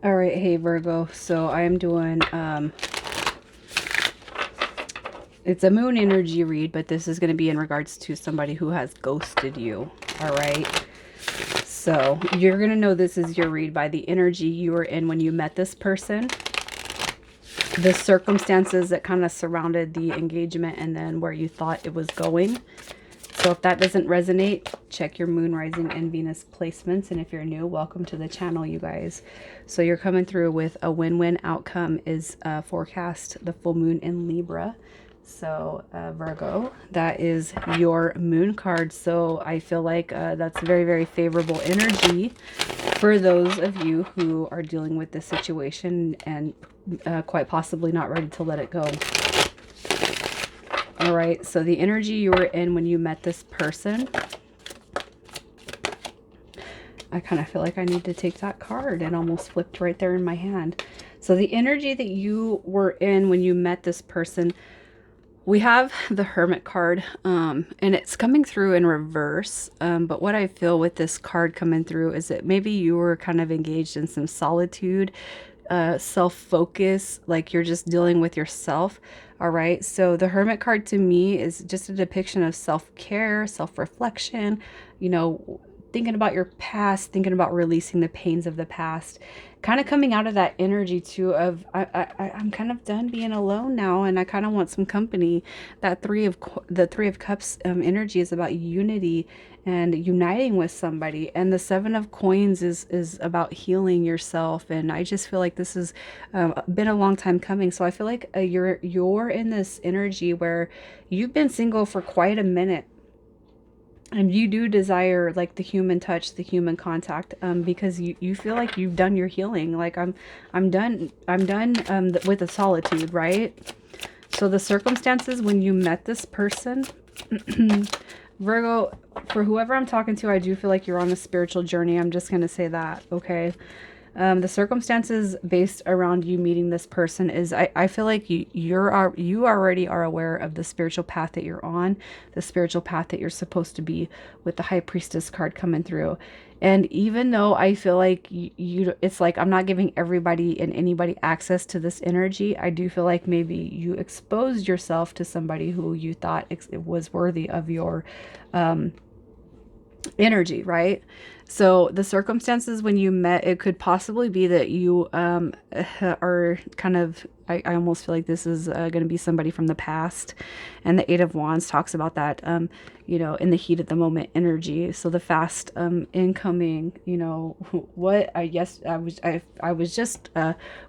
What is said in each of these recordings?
All right, hey Virgo. So I am doing it's a moon energy read, but this is going to be in regards to somebody who has ghosted you. All right. So you're going to know this is your read by the energy you were in when you met this person, the circumstances that kind of surrounded the engagement, and then where you thought it was going. So if that doesn't resonate, check your moon, rising, and Venus placements. And if you're new, welcome to the channel, you guys. So you're coming through with a win-win outcome is forecast, the full moon in Libra. So Virgo, that is your moon card. So I feel like that's very, very favorable energy for those of you who are dealing with this situation and quite possibly not ready to let it go. All right, so the energy you were in when you met this person, I kind of feel like I need to take that card. It almost flipped right there in my hand. So the energy that you were in when you met this person, we have the Hermit card, and it's coming through in reverse. But what I feel with this card coming through is that maybe you were kind of engaged in some solitude, self-focus, like you're just dealing with yourself. All right, so the Hermit card to me is just a depiction of self-care, self-reflection, you know, thinking about your past, thinking about releasing the pains of the past, kind of coming out of that energy too of I'm kind of done being alone now, and I kind of want some company. That the Three of Cups energy is about unity and uniting with somebody, and the Seven of Coins is about healing yourself. And I just feel like this has been a long time coming. So I feel like you're in this energy where you've been single for quite a minute, and you do desire like the human touch, the human contact, because you feel like you've done your healing. Like I'm done with the solitude, right? So the circumstances when you met this person, Virgo, for whoever I'm talking to, I do feel like you're on a spiritual journey. I'm just going to say that, okay? The circumstances based around you meeting this person is, I feel like you already are aware of the spiritual path that you're on, the spiritual path that you're supposed to be, with the High Priestess card coming through. And even though I feel like it's like I'm not giving everybody and anybody access to this energy, I do feel like maybe you exposed yourself to somebody who you thought was worthy of your energy, right? So the circumstances when you met, it could possibly be that you are kind of, I almost feel like this is going to be somebody from the past. And the Eight of Wands talks about that, you know, in the heat of the moment energy. So the fast incoming, you know, what I was just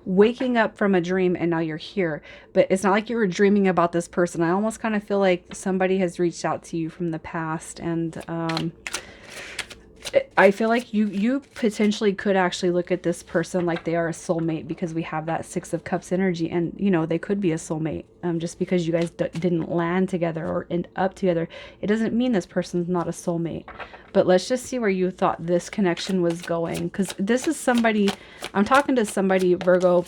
waking up from a dream, and now you're here. But it's not like you were dreaming about this person. I almost kind of feel like somebody has reached out to you from the past, and I feel like you potentially could actually look at this person like they are a soulmate, because we have that Six of Cups energy, and you know they could be a soulmate. Just because you guys didn't land together or end up together, it doesn't mean this person's not a soulmate. But let's just see where you thought this connection was going, because this is somebody, I'm talking to somebody, Virgo,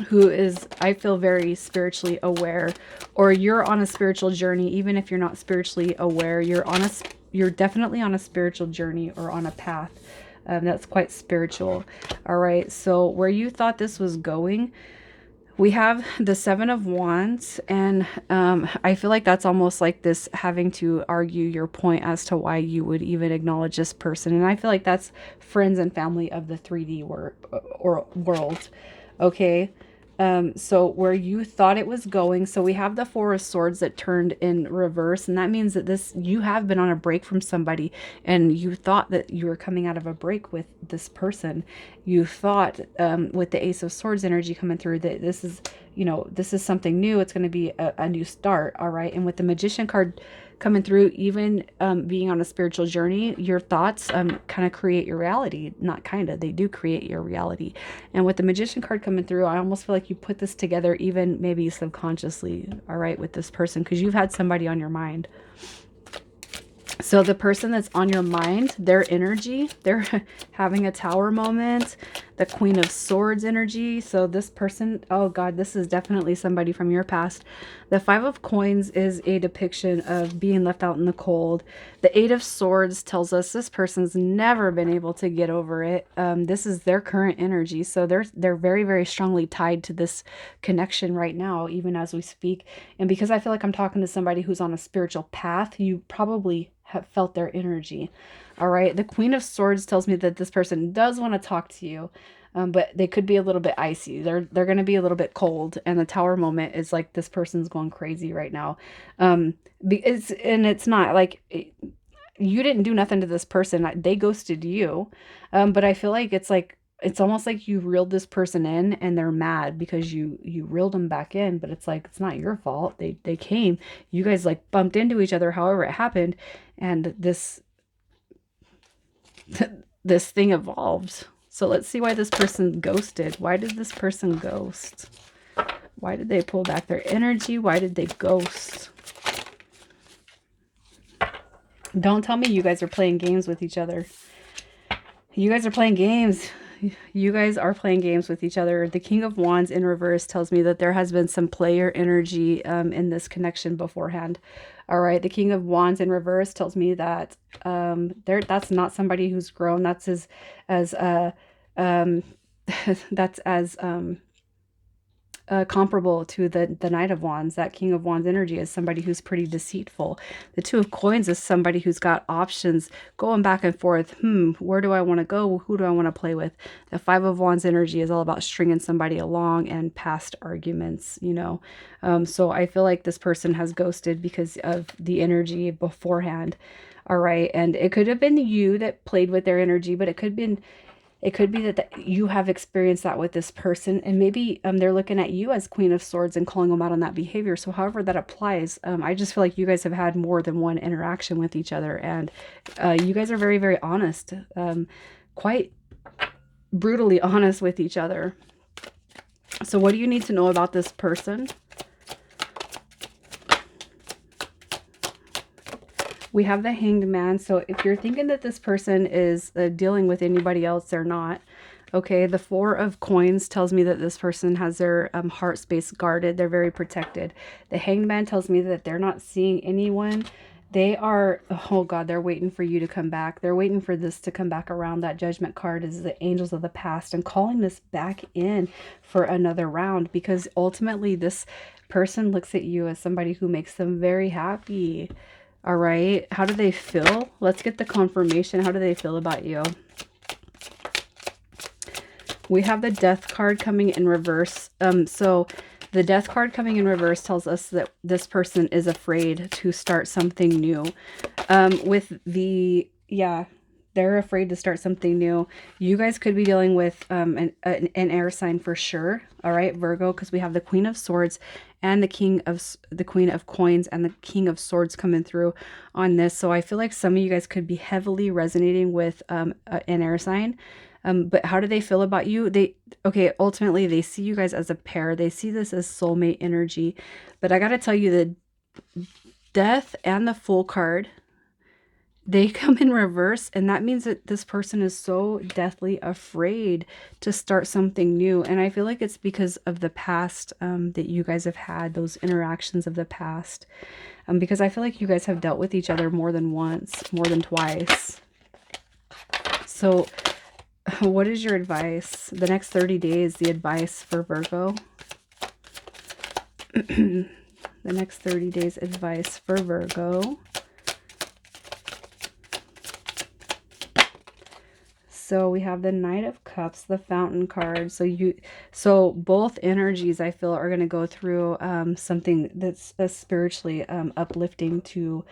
who is, I feel, very spiritually aware, or you're on a spiritual journey. Even if you're not spiritually aware, you're definitely on a spiritual journey or on a path that's quite spiritual. All right, so where you thought this was going, we have the Seven of Wands, and I feel like that's almost like this having to argue your point as to why you would even acknowledge this person. And I feel like that's friends and family of the 3D world. Okay. So where you thought it was going, so we have the Four of Swords that turned in reverse, and that means that you have been on a break from somebody, and you thought that you were coming out of a break with this person. You thought, with the Ace of Swords energy coming through, that this is, you know, this is something new. It's going to be a new start. All right. And with the Magician card coming through, even being on a spiritual journey, your thoughts kind of create your reality. Not kind of, they do create your reality. And with the Magician card coming through, I almost feel like you put this together even maybe subconsciously, all right, with this person, because you've had somebody on your mind. So the person that's on your mind, their energy, they're having a tower moment. the Queen of Swords energy. So this person, oh God, this is definitely somebody from your past. The Five of Coins is a depiction of being left out in the cold. The Eight of Swords tells us this person's never been able to get over it. This is their current energy. So they're very, very strongly tied to this connection right now, even as we speak. And because I feel like I'm talking to somebody who's on a spiritual path, you probably have felt their energy. All right. The Queen of Swords tells me that this person does want to talk to you, but they could be a little bit icy. They're going to be a little bit cold. And the Tower moment is like this person's going crazy right now. It's not like you didn't do nothing to this person. They ghosted you. But I feel like it's almost like you reeled this person in and they're mad because you reeled them back in, but it's like it's not your fault. They came. You guys like bumped into each other however it happened, and this thing evolved. So let's see why this person ghosted. Why did this person ghost? Why did they pull back their energy? Why did they ghost? Don't tell me you guys are playing games with each other. You guys are playing games. You guys are playing games with each other. The King of Wands in reverse tells me that there has been some player energy in this connection beforehand. All right. The King of Wands in reverse tells me that that's not somebody who's grown. That's that's as comparable to the Knight of Wands. That King of Wands energy is somebody who's pretty deceitful. The Two of Coins is somebody who's got options going back and forth. Where do I want to go? Who do I want to play with? The Five of Wands energy is all about stringing somebody along and past arguments, you know. So I feel like this person has ghosted because of the energy beforehand. All right. And it could have been you that played with their energy, but it could be that you have experienced that with this person, and maybe they're looking at you as Queen of Swords and calling them out on that behavior. So however that applies, I just feel like you guys have had more than one interaction with each other, and you guys are very, very honest, quite brutally honest with each other. So what do you need to know about this person? We have the Hanged Man. So if you're thinking that this person is dealing with anybody else, they're not. Okay, the Four of Coins tells me that this person has their heart space guarded. They're very protected. The Hanged Man tells me that they're not seeing anyone. They are, oh God, they're waiting for you to come back. They're waiting for this to come back around. That Judgment card is the angels of the past and calling this back in for another round, because ultimately this person looks at you as somebody who makes them very happy. All right. How do they feel? Let's get the confirmation. How do they feel about you? We have the Death card coming in reverse. So the Death card coming in reverse tells us that this person is afraid to start something new. They're afraid to start something new. You guys could be dealing with an air sign for sure. All right, Virgo, because we have the Queen of Swords and the Queen of Coins and the King of Swords coming through on this. So I feel like some of you guys could be heavily resonating with an air sign. But how do they feel about you? Ultimately, they see you guys as a pair. They see this as soulmate energy. But I got to tell you, the Death and the Fool card, they come in reverse, and that means that this person is so deathly afraid to start something new. And I feel like it's because of the past that you guys have had, those interactions of the past. Because I feel like you guys have dealt with each other more than once, more than twice. So what is your advice? The next 30 days, the advice for Virgo. The next 30 days advice for Virgo. So we have the Knight of Cups, the Fountain card. So both energies, I feel, are going to go through something that's spiritually uplifting to.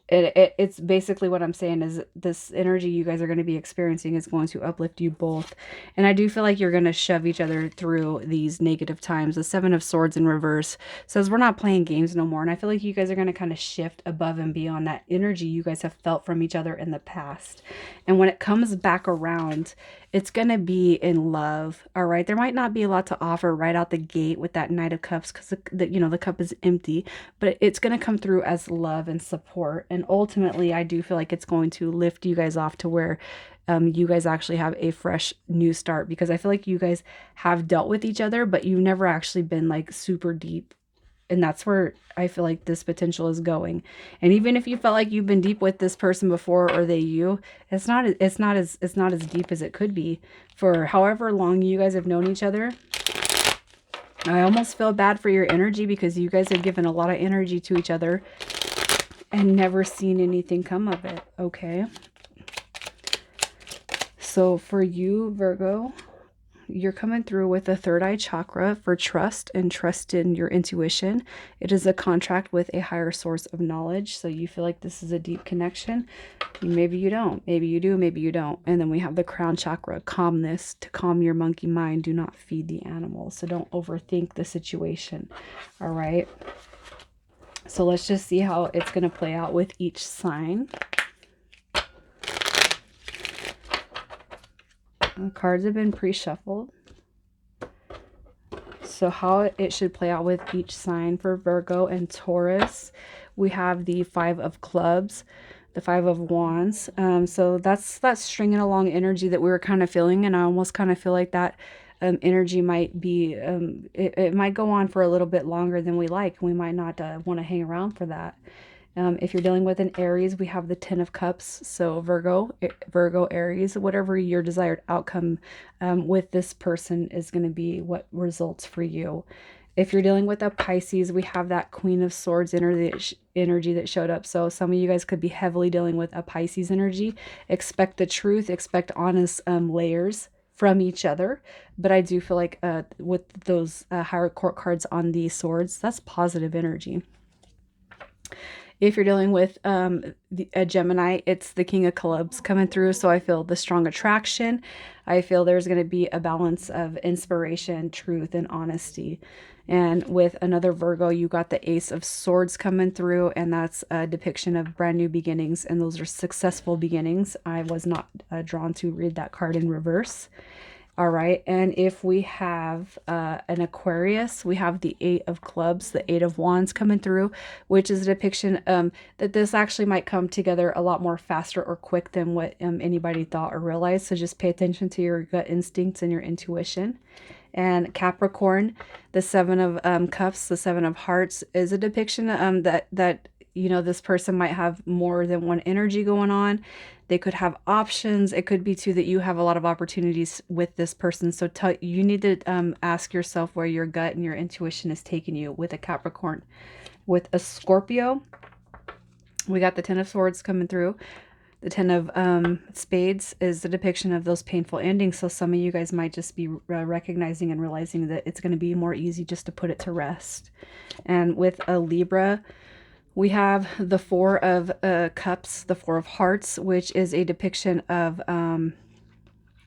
It's basically what I'm saying is this energy you guys are going to be experiencing is going to uplift you both. And I do feel like you're going to shove each other through these negative times. The Seven of Swords in reverse says we're not playing games no more. And I feel like you guys are going to kind of shift above and beyond that energy you guys have felt from each other in the past. And when it comes back around, it's going to be in love. All right. There might not be a lot to offer right out the gate with that Knight of Cups because the cup is empty, but it's going to come through as love and support. support. And ultimately, I do feel like it's going to lift you guys off to where you guys actually have a fresh new start, because I feel like you guys have dealt with each other, but you've never actually been like super deep. And that's where I feel like this potential is going. And even if you felt like you've been deep with this person before, or they you, it's not as deep as it could be. For however long you guys have known each other, I almost feel bad for your energy, because you guys have given a lot of energy to each other and never seen anything come of it, okay? So for you, Virgo, you're coming through with the third eye chakra for trust and trust in your intuition. It is a contract with a higher source of knowledge. So you feel like this is a deep connection. Maybe you don't. Maybe you do. Maybe you don't. And then we have the crown chakra, calmness, to calm your monkey mind. Do not feed the animals. So don't overthink the situation. All right. So let's just see how it's going to play out with each sign. The cards have been pre-shuffled. So how it should play out with each sign for Virgo and Taurus. We have the 5 of clubs, the 5 of wands. So that's that stringing along energy that we were kind of feeling. And I almost kind of feel like that energy might be, it might go on for a little bit longer than we like. We might not want to hang around for that. If you're dealing with an Aries, we have the 10 of cups. So Virgo, Aries, whatever your desired outcome with this person is going to be what results for you. If you're dealing with a Pisces, we have that Queen of Swords energy that showed up. So some of you guys could be heavily dealing with a Pisces energy. Expect the truth, expect honest layers from each other. But I do feel like with those higher court cards on the swords, that's positive energy. If you're dealing with a Gemini, it's the King of Clubs coming through. So I feel the strong attraction. I feel there's going to be a balance of inspiration, truth, and honesty. And with another Virgo, you got the Ace of Swords coming through, and that's a depiction of brand new beginnings. And those are successful beginnings. I was not drawn to read that card in reverse. All right, and if we have an Aquarius, we have the 8 of clubs, the 8 of wands coming through, which is a depiction that this actually might come together a lot more faster or quick than what anybody thought or realized. So just pay attention to your gut instincts and your intuition. And Capricorn, the 7 of cups, the 7 of hearts, is a depiction that you know, this person might have more than one energy going on. They could have options. It could be too that you have a lot of opportunities with this person. So you need to ask yourself where your gut and your intuition is taking you with a Capricorn. With a Scorpio, we got the 10 of Swords coming through. The 10 of Spades is the depiction of those painful endings. So some of you guys might just be recognizing and realizing that it's going to be more easy just to put it to rest. And with a Libra, we have the 4 of cups, the 4 of hearts, which is a depiction of,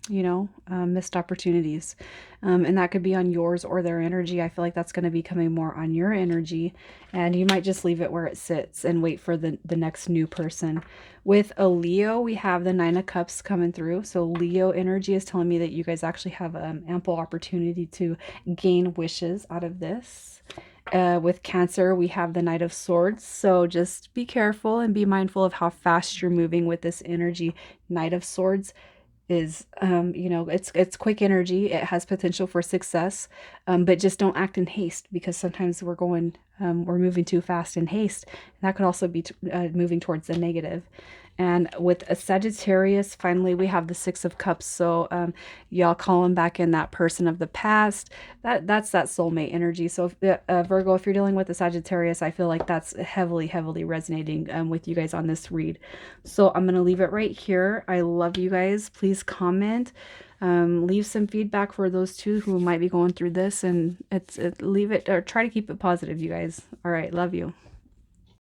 missed opportunities. And that could be on yours or their energy. I feel like that's going to be coming more on your energy. And you might just leave it where it sits and wait for the next new person. With a Leo, we have the 9 of cups coming through. So Leo energy is telling me that you guys actually have ample opportunity to gain wishes out of this. With Cancer, we have the Knight of Swords. So just be careful and be mindful of how fast you're moving with this energy. Knight of Swords is, it's quick energy. It has potential for success, but just don't act in haste, because sometimes we're moving too fast in haste. And that could also be moving towards the negative. And with a Sagittarius, finally, we have the 6 of Cups. So y'all calling back in that person of the past. That's that soulmate energy. So Virgo, if you're dealing with a Sagittarius, I feel like that's heavily, heavily resonating with you guys on this read. So I'm going to leave it right here. I love you guys. Please comment. Leave some feedback for those two who might be going through this, and leave it, or try to keep it positive, you guys. All right. Love you.